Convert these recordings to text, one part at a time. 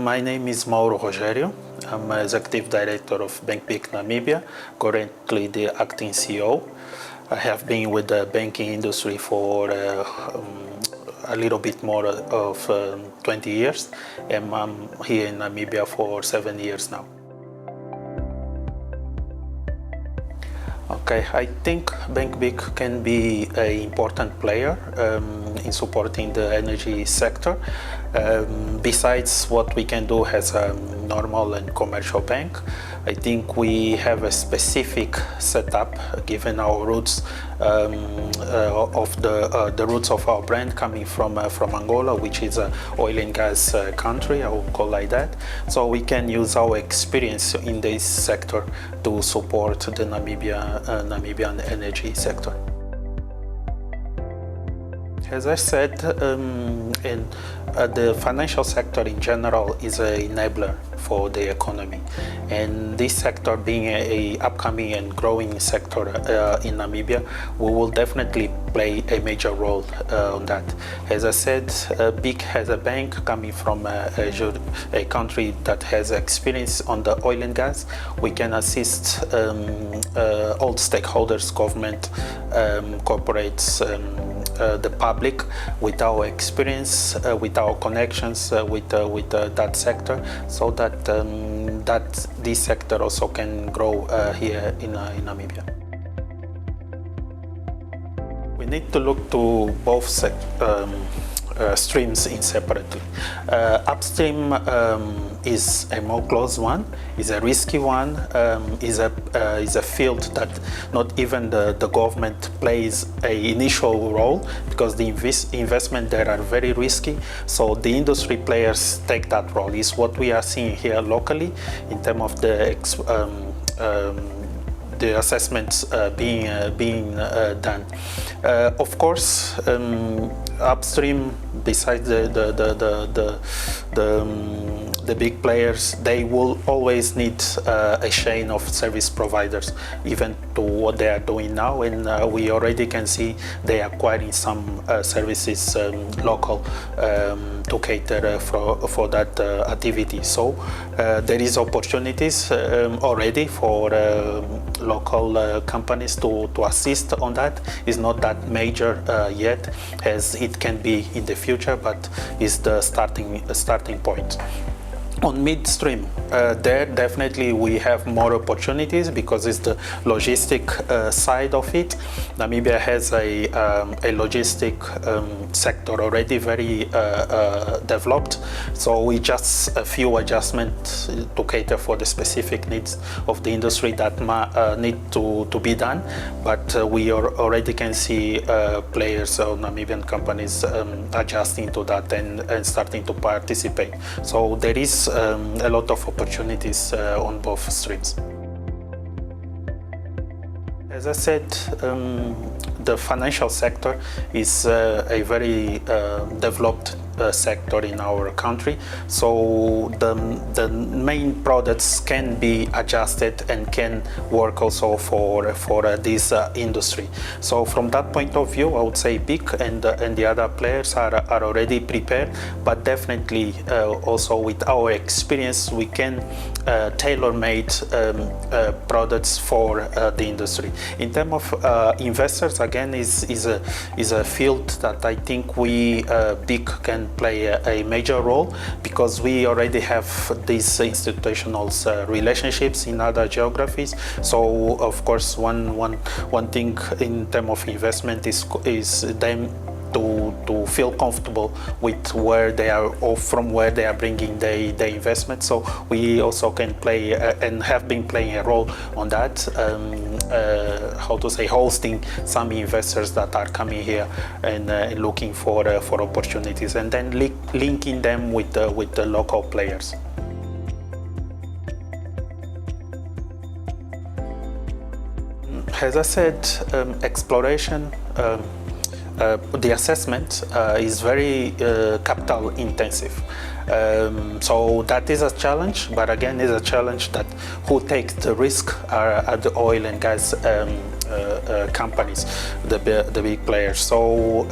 My name is Mauro Rogério. I'm Executive Director of Bank BIC Namibia, currently the acting CEO. I have been with the banking industry for a little bit more of 20 years, and I'm here in Namibia for 7 years now. Okay, I think Bank BIC can be an important player in supporting the energy sector. Besides what we can do as a normal and commercial bank, I think we have a specific setup given our roots of the roots of our brand coming from Angola, which is an oil and gas country, I will call like that. So we can use our experience in this sector to support the Namibian energy sector. As I said, the financial sector in general is an enabler for the economy, and this sector being an upcoming and growing sector in Namibia, we will definitely play a major role on that. As I said, BIC has a bank coming from a country that has experience on the oil and gas. We can assist all stakeholders, government, corporates, the public with our experience, with our connections with that sector, so that this sector also can grow here in Namibia. We need to look to both streams separately. Upstream is a more close one, is a risky one, is a field that not even the government plays an initial role, because the investment there are very risky. So the industry players take that role. Is what we are seeing here locally in terms of the assessments being done. Of course, upstream, besides the big players, they will always need a chain of service providers, even to what they are doing now, and we already can see they are acquiring some services local to cater for that activity. So there is opportunities already for local companies to assist on that. It's not that major yet, as it can be in the future, but it's the starting point. On midstream, there definitely we have more opportunities because it's the logistic side of it. Namibia has a logistic sector already very developed, so we just a few adjustments to cater for the specific needs of the industry that need to be done. But we already can see players or Namibian companies adjusting to that and starting to participate. So there is a lot of opportunities on both streams. As I said, the financial sector is a very developed sector in our country, so the main products can be adjusted and can work also for this industry. So from that point of view, I would say BIC and the other players are already prepared, but definitely also with our experience we can tailor-made products for the industry. In terms of investors, again, is a field that I think we BIC can play a major role, because we already have these institutional relationships in other geographies. So of course one thing in terms of investment is them to feel comfortable with where they are or from where they are bringing the investment. So we also can play and have been playing a role on that, hosting some investors that are coming here and looking for opportunities, and then linking them with the local players. As I said, exploration, the assessment is very capital intensive. So that is a challenge, but again, is a challenge that who takes the risk are the oil and gas companies, the big players. So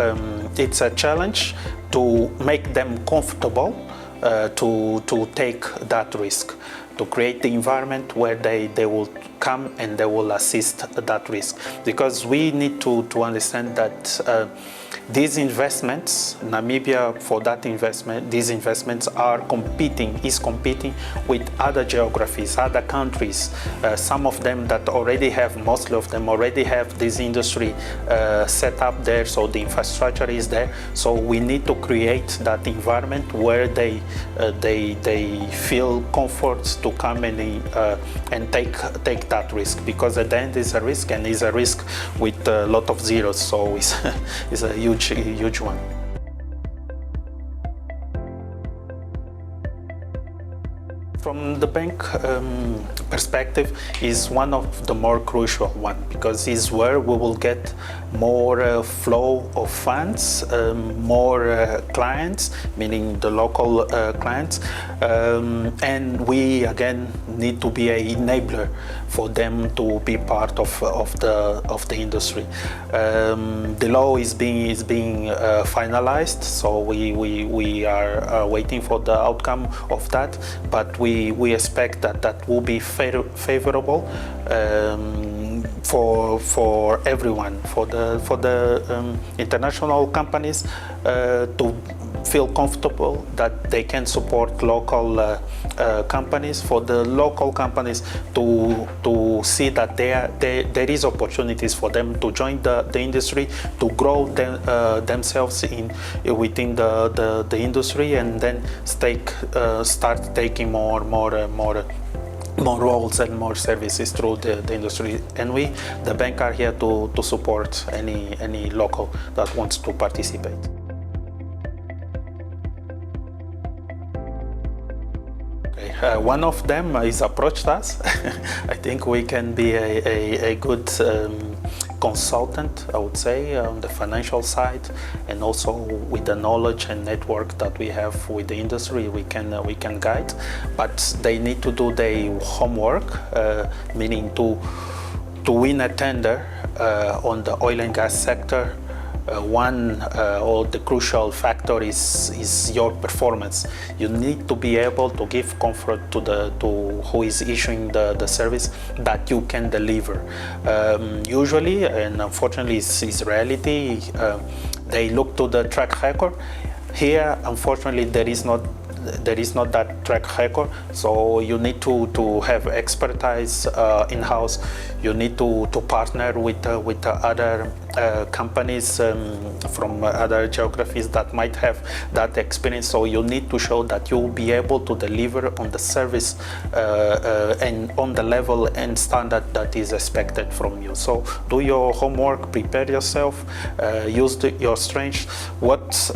it's a challenge to make them comfortable to take that risk, to create the environment where they will come and they will assist that risk. Because we need to understand that these investments, Namibia, for that investment, these investments is competing with other geographies, other countries. Some of them that already have, mostly of them already have this industry set up there, so the infrastructure is there. So we need to create that environment where they feel comfort to come and take that risk, because at the end is a risk, and is a risk with a lot of zeros, so it's a huge one. From the bank perspective, is one of the more crucial one, because it's where we will get more flow of funds, more clients, meaning the local clients, and we again need to be an enabler for them to be part of the industry. The law is being finalized, so we are waiting for the outcome of that, but we expect that will be favorable for everyone, for the international companies to feel comfortable that they can support local companies, for the local companies to see that there is opportunities for them to join the industry, to grow themselves within the industry, and then start taking more roles and more services through the industry. And we, the bank, are here to support any local that wants to participate. One of them is approached us. I think we can be a good consultant, I would say, on the financial side, and also with the knowledge and network that we have with the industry, we can guide. But they need to do their homework, meaning to win a tender on the oil and gas sector. Or the crucial factor is your performance. You need to be able to give comfort to who is issuing the service that you can deliver. Usually, and unfortunately it's reality, they look to the track record. Here, unfortunately, there is not that track record, so you need to have expertise in-house. You need to partner with other companies from other geographies that might have that experience, so you need to show that you will be able to deliver on the service and on the level and standard that is expected from you. So do your homework, prepare yourself, use your strengths. What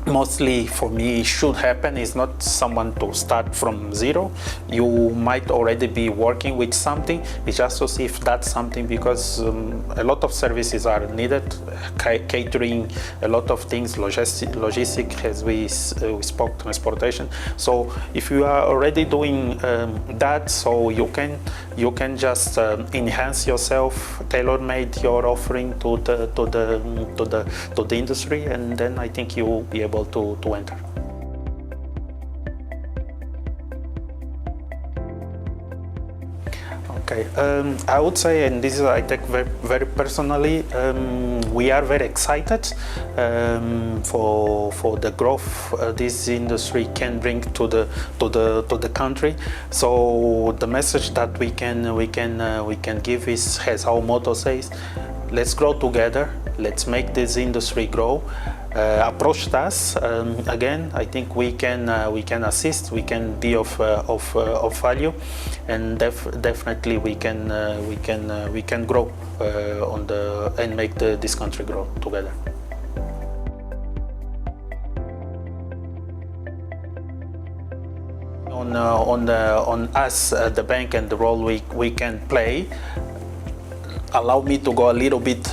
mostly for me should happen is not someone to start from zero. You might already be working with something. It's just to see if that's something, because a lot of services are needed, catering, a lot of things, logistic, as we spoke, transportation. So if you are already doing that, so you can just enhance yourself, tailor-made your offering to the industry, and then I think you will be able to enter. Okay, I would say, and this is I take very personally, we are very excited for the growth this industry can bring to the country. So the message that we can give is, as our motto says, let's grow together. Let's make this industry grow. Approached us again. I think we can assist. We can be of value, and definitely we can grow and make this country grow together. On us, the bank, and the role we can play. Allow me to go a little bit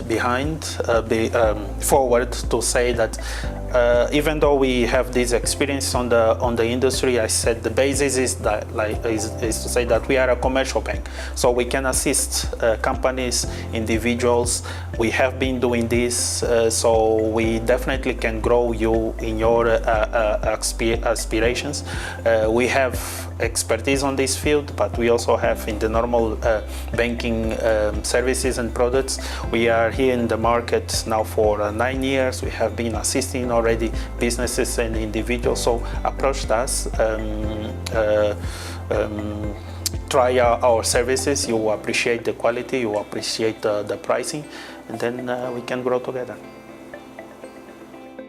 forward to say that even though we have this experience on the industry, I said the basis is to say that we are a commercial bank, so we can assist companies, individuals. We have been doing this, so we definitely can grow you in your aspirations. We have expertise on this field, but we also have in the normal banking services and products. We are here in the market now for 9 years. We have been assisting already businesses and individuals, so approach us. Try our services. You appreciate the quality, you appreciate the pricing, and then we can grow together.